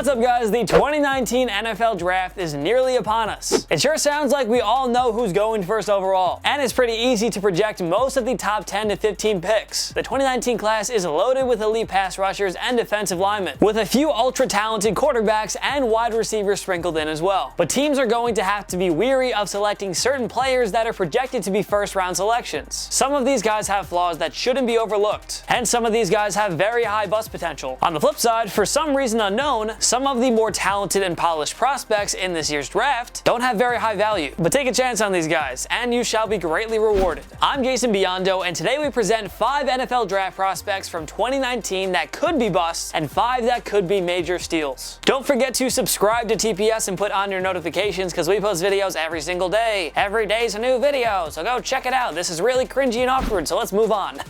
What's up, guys? The 2019 NFL Draft is nearly upon us. It sure sounds like we all know who's going first overall, and it's pretty easy to project most of the top 10 to 15 picks. The 2019 class is loaded with elite pass rushers and defensive linemen, with a few ultra-talented quarterbacks and wide receivers sprinkled in as well. But teams are going to have to be weary of selecting certain players that are projected to be first-round selections. Some of these guys have flaws that shouldn't be overlooked, and some of these guys have very high bust potential. On the flip side, for some reason unknown, some of the more talented and polished prospects in this year's draft don't have very high value. But take a chance on these guys, and you shall be greatly rewarded. I'm Jason Biondo, and today we present 5 NFL draft prospects from 2019 that could be busts, and 5 that could be major steals. Don't forget to subscribe to TPS and put on your notifications, because we post videos every single day. Every day's a new video, so go check it out. This is really cringy and awkward, so let's move on.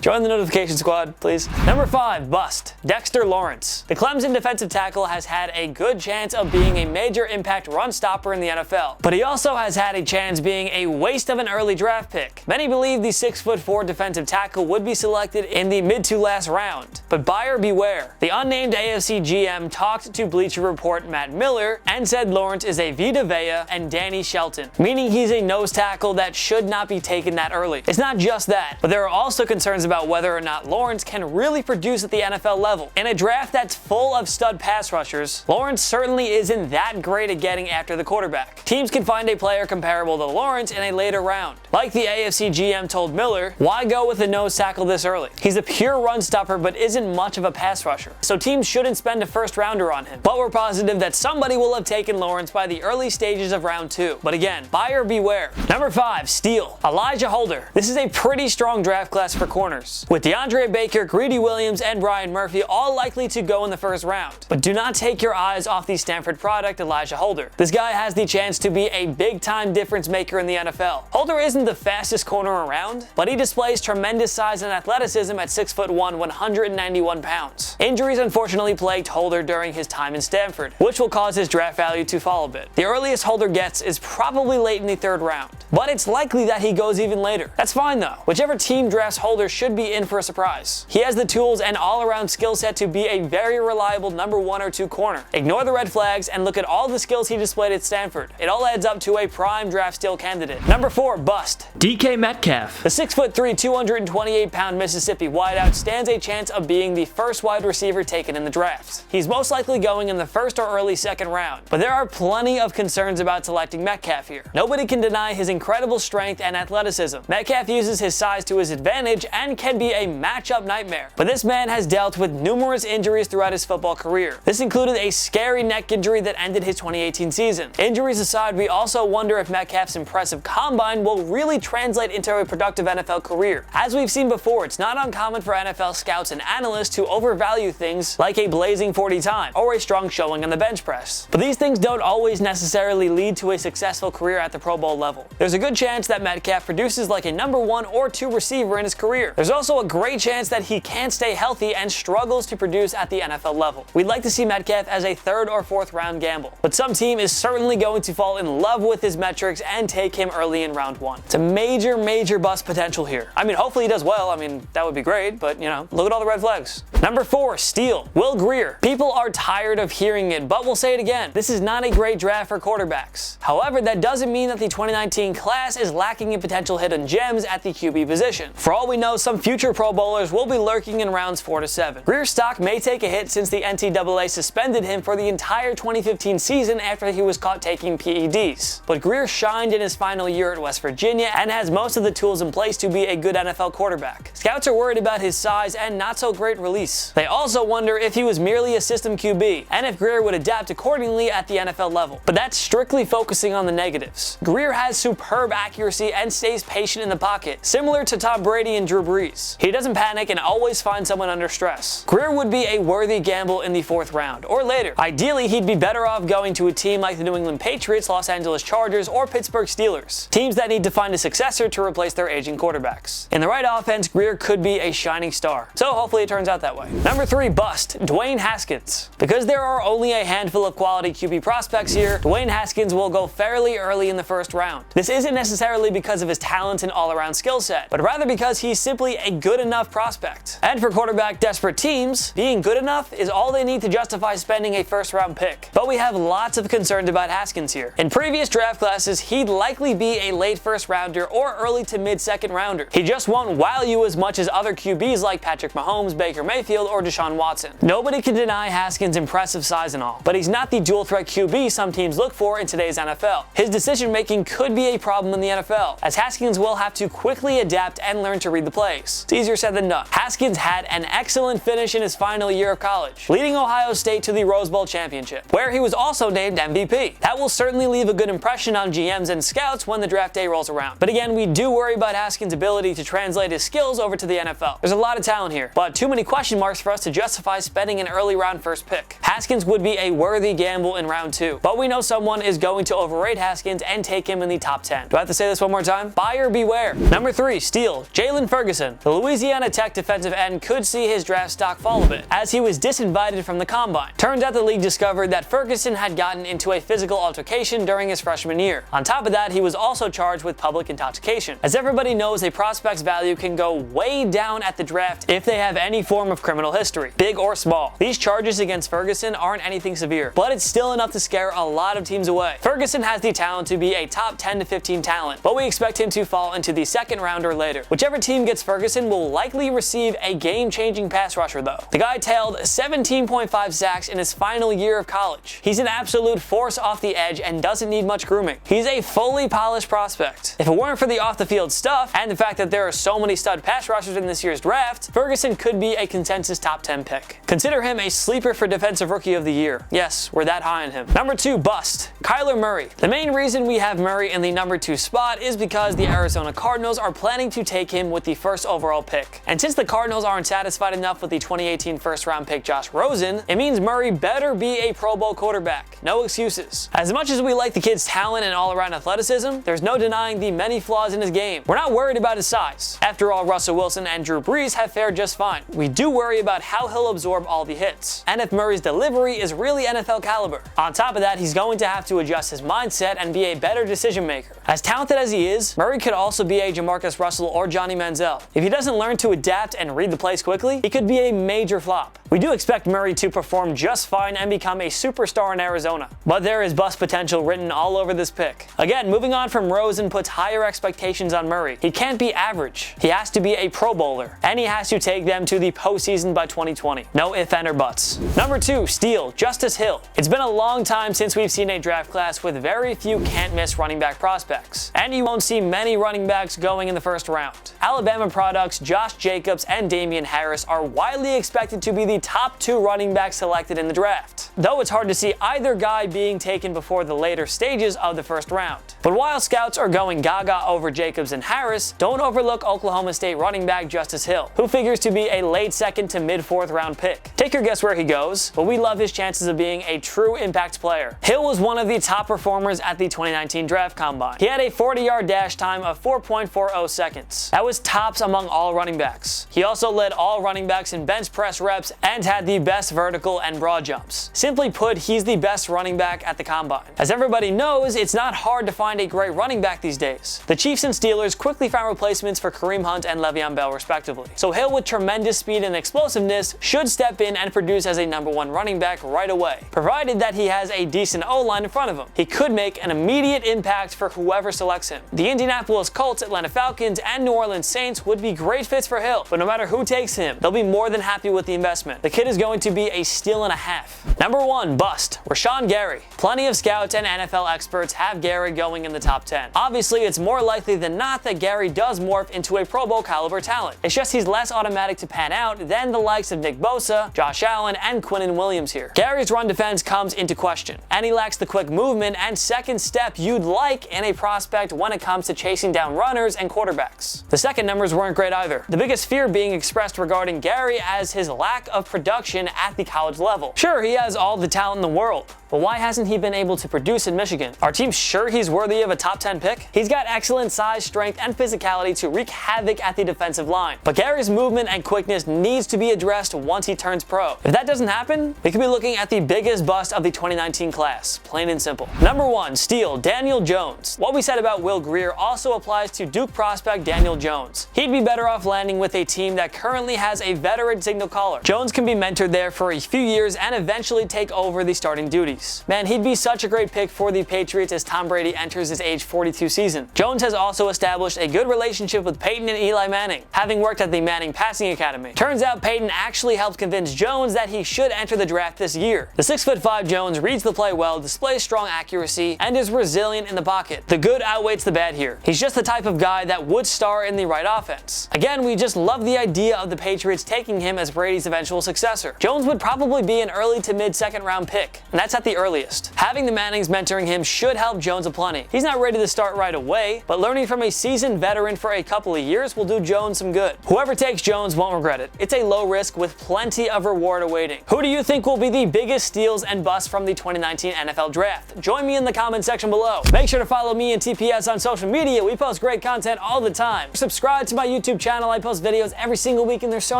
Join the notification squad, please. Number 5, bust, Dexter Lawrence. The Clemson defensive tackle has had a good chance of being a major impact run stopper in the NFL, but he also has had a chance being a waste of an early draft pick. Many believe the 6'4" defensive tackle would be selected in the mid to last round, but buyer beware. The unnamed AFC GM talked to Bleacher Report Matt Miller and said Lawrence is a Vita Vea and Danny Shelton, meaning he's a nose tackle that should not be taken that early. It's not just that, but there are also concerns about whether or not Lawrence can really produce at the NFL level. In a draft that's full of stud pass rushers, Lawrence certainly isn't that great at getting after the quarterback. Teams can find a player comparable to Lawrence in a later round. Like the AFC GM told Miller, why go with a nose tackle this early? He's a pure run stopper but isn't much of a pass rusher, so teams shouldn't spend a first rounder on him. But we're positive that somebody will have taken Lawrence by the early stages of round 2. But again, buyer beware. Number 5, steal, Elijah Holder. This is a pretty strong draft class for corners, with DeAndre Baker, Greedy Williams, and Brian Murphy all likely to go in the first round. But do not take your eyes off the Stanford product, Elijah Holder. This guy has the chance to be a big-time difference maker in the NFL. Holder isn't the fastest corner around, but he displays tremendous size and athleticism at 6'1", 191 pounds. Injuries unfortunately plagued Holder during his time in Stanford, which will cause his draft value to fall a bit. The earliest Holder gets is probably late in the 3rd round, but it's likely that he goes even later. That's fine though. Whichever team drafts Holder should be in for a surprise. He has the tools and all-around skill set to be a very reliable number 1 or 2 corner. Ignore the red flags and look at all the skills he displayed at Stanford. It all adds up to a prime draft steal candidate. Number 4, bust, DK Metcalf. The 6'3", 228-pound Mississippi wideout stands a chance of being the first wide receiver taken in the draft. He's most likely going in the 1st or early 2nd round, but there are plenty of concerns about selecting Metcalf here. Nobody can deny his incredible strength and athleticism. Metcalf uses his size to his advantage and can be a matchup nightmare, but this man has dealt with numerous injuries throughout his football career. This included a scary neck injury that ended his 2018 season. Injuries aside, we also wonder if Metcalf's impressive combine will really translate into a productive NFL career. As we've seen before, it's not uncommon for NFL scouts and analysts to overvalue things like a blazing 40 time or a strong showing on the bench press. But these things don't always necessarily lead to a successful career at the Pro Bowl level. There's a good chance that Metcalf produces like a number 1 or 2 receiver in his career. There's also a great chance that he can't stay healthy and struggles to produce at the NFL level. We'd like to see Metcalf as a 3rd or 4th round gamble, but some team is certainly going to fall in love with his metrics and take him early in round 1. It's a major bust potential here. I mean, hopefully he does well. I mean, that would be great, but you know, look at all the red flags. Number 4, steal, Will Grier. People are tired of hearing it, but we'll say it again. This is not a great draft for quarterbacks. However, that doesn't mean that the 2019 class is lacking in potential hidden gems at the QB position. For all we know, some future Pro Bowlers will be lurking in rounds 4 to 7. Grier's stock may take a hit since the NCAA suspended him for the entire 2015 season after he was caught taking PEDs. But Grier shined in his final year at West Virginia and has most of the tools in place to be a good NFL quarterback. Scouts are worried about his size and not so great release. They also wonder if he was merely a system QB and if Grier would adapt accordingly at the NFL level. But that's strictly focusing on the negatives. Grier has superb accuracy and stays patient in the pocket, similar to Tom Brady and Drew Brees. He doesn't panic and always finds someone under stress. Grier would be a worthy gamble in the 4th round or later. Ideally, he'd be better off going to a team like the New England Patriots, Los Angeles Chargers, or Pittsburgh Steelers, teams that need to find a successor to replace their aging quarterbacks. In the right offense, Grier could be a shining star, so hopefully it turns out that way. Number 3, bust, Dwayne Haskins. Because there are only a handful of quality QB prospects here, Dwayne Haskins will go fairly early in the 1st round. This isn't necessarily because of his talent and all-around skill set, but rather because he's simply a good enough prospect. And for quarterback desperate teams, being good enough is all they need to justify justify spending a first-round pick. But we have lots of concerns about Haskins here. In previous draft classes, he'd likely be a late first-rounder or early to mid-second-rounder. He just won't wow you as much as other QBs like Patrick Mahomes, Baker Mayfield, or Deshaun Watson. Nobody can deny Haskins' impressive size and all, but he's not the dual-threat QB some teams look for in today's NFL. His decision-making could be a problem in the NFL, as Haskins will have to quickly adapt and learn to read the plays. It's easier said than done. Haskins had an excellent finish in his final year of college, leading Ohio State to the Rose Bowl championship, where he was also named MVP. That will certainly leave a good impression on GMs and scouts when the draft day rolls around. But again, we do worry about Haskins' ability to translate his skills over to the NFL. There's a lot of talent here, but too many question marks for us to justify spending an early round first pick. Haskins would be a worthy gamble in round 2, but we know someone is going to overrate Haskins and take him in the top 10. Do I have to say this one more time? Buyer beware. Number 3, steal, Jalen Ferguson. The Louisiana Tech defensive end could see his draft stock fall a bit, as he was disinvited from the combine. Turns out the league discovered that Ferguson had gotten into a physical altercation during his freshman year. On top of that, he was also charged with public intoxication. As everybody knows, a prospect's value can go way down at the draft if they have any form of criminal history, big or small. These charges against Ferguson aren't anything severe, but it's still enough to scare a lot of teams away. Ferguson has the talent to be a top 10 to 15 talent, but we expect him to fall into the second round or later. Whichever team gets Ferguson will likely receive a game-changing pass rusher though. The guy tailed 17.5 sacks in his final year of college. He's an absolute force off the edge and doesn't need much grooming. He's a fully polished prospect. If it weren't for the off-the-field stuff and the fact that there are so many stud pass rushers in this year's draft, Ferguson could be a consensus top 10 pick. Consider him a sleeper for Defensive Rookie of the Year. Yes, we're that high on him. Number 2, bust, Kyler Murray. The main reason we have Murray in the number 2 spot is because the Arizona Cardinals are planning to take him with the first overall pick. And since the Cardinals aren't satisfied enough with the 2018 first-round pick Josh Rosen, it means Murray better be a Pro Bowl quarterback. No excuses. As much as we like the kid's talent and all-around athleticism, there's no denying the many flaws in his game. We're not worried about his size. After all, Russell Wilson and Drew Brees have fared just fine. We do worry about how he'll absorb all the hits, and if Murray's delivery is really NFL caliber. On top of that, he's going to have to adjust his mindset and be a better decision maker. As talented as he is, Murray could also be a Jamarcus Russell or Johnny Manziel. If he doesn't learn to adapt and read the plays quickly, he could be a major flop. We do expect Murray to perform just fine and become a superstar in Arizona, but there is bust potential written all over this pick. Again, moving on from Rosen puts higher expectations on Murray. He can't be average. He has to be a Pro Bowler, and he has to take them to the postseason by 2020. No ifs, ands, or buts. Number 2, steal, Justice Hill. It's been a long time since we've seen a draft class with very few can't-miss running back prospects, and you won't see many running backs going in the first round. Alabama products Josh Jacobs and Damian Harris are widely expected to be the top 2 running backs selected in the draft, though it's hard to see either guy being taken before the later stages of the first round. But while scouts are going gaga over Jacobs and Harris, don't overlook Oklahoma State running back Justice Hill, who figures to be a late second to mid 4th round pick. Take your guess where he goes, but we love his chances of being a true impact player. Hill was one of the top performers at the 2019 draft combine. He had a 40-yard dash time of 4.40 seconds. That was tops among all running backs. He also led all running backs in bench press reps and had the best vertical and broad jumps. Simply put, he's the best running back at the combine. As everybody knows, it's not hard to find a great running back these days. The Chiefs and Steelers quickly found replacements for Kareem Hunt and Le'Veon Bell respectively. So Hill, with tremendous speed and explosiveness, should step in and produce as a number 1 running back right away, provided that he has a decent O-line in front of him. He could make an immediate impact for whoever selects him. The Indianapolis Colts, Atlanta Falcons, and New Orleans Saints would be great fits for Hill, but no matter who takes him, they'll be more than happy with the investment. The kid is going to be a steal and a half. Number 1, bust, Rashod Gary. Plenty of scouts and NFL experts have Gary going in the top 10. Obviously, it's more likely than not that Gary does morph into a Pro Bowl caliber talent. It's just he's less automatic to pan out than the likes of Nick Bosa, Josh Allen, and Quinnen Williams here. Gary's run defense comes into question, and he lacks the quick movement and second step you'd like in a prospect when it comes to chasing down runners and quarterbacks. The second numbers weren't great either. The biggest fear being expressed regarding Gary as his lack of production at the college level. Sure, he has all the talent in the world, but why hasn't he been able to produce in Michigan? Are teams sure he's worthy of a top 10 pick? He's got excellent size, strength, and physicality to wreak havoc at the defensive line, but Gary's movement and quickness needs to be addressed once he turns pro. If that doesn't happen, we could be looking at the biggest bust of the 2019 class, plain and simple. Number 1, steal, Daniel Jones. What we said about Will Grier also applies to Duke prospect Daniel Jones. He'd be better off landing with a team that currently has a veteran signal caller. Jones can be mentored there for a few years and eventually take over the starting duties. Man, he'd be such a great pick for the Patriots as Tom Brady enters his age 42 season. Jones has also established a good relationship with Peyton and Eli Manning, having worked at the Manning Passing Academy. Turns out Peyton actually helped convince Jones that he should enter the draft this year. The 6'5" Jones reads the play well, displays strong accuracy, and is resilient in the pocket. The good outweighs the bad here. He's just the type of guy that would star in the right offense. Again, we just love the idea of the Patriots taking him as Brady's eventual successor. Jones would probably be an early to mid second round pick, and that's at the earliest. Having the Mannings mentoring him should help Jones aplenty. He's not ready to start right away, but learning from a seasoned veteran for a couple of years will do Jones some good. Whoever takes Jones won't regret it. It's a low risk with plenty of reward awaiting. Who do you think will be the biggest steals and busts from the 2019 NFL Draft? Join me in the comment section below. Make sure to follow me and TPS on social media. We post great content all the time. Subscribe to my YouTube channel. I post videos every single week and they're so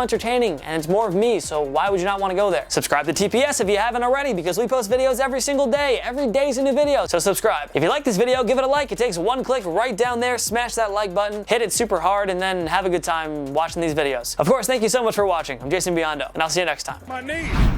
entertaining, and it's more of me, so why would you not want to go there? Subscribe to TPS if you haven't already, because we post videos every single day. Every day's a new video, so subscribe. If you like this video, give it a like. It takes one click right down there. Smash that like button, hit it super hard, and then have a good time watching these videos. Of course, thank you so much for watching. I'm Jason Biondo, and I'll see you next time. My knee.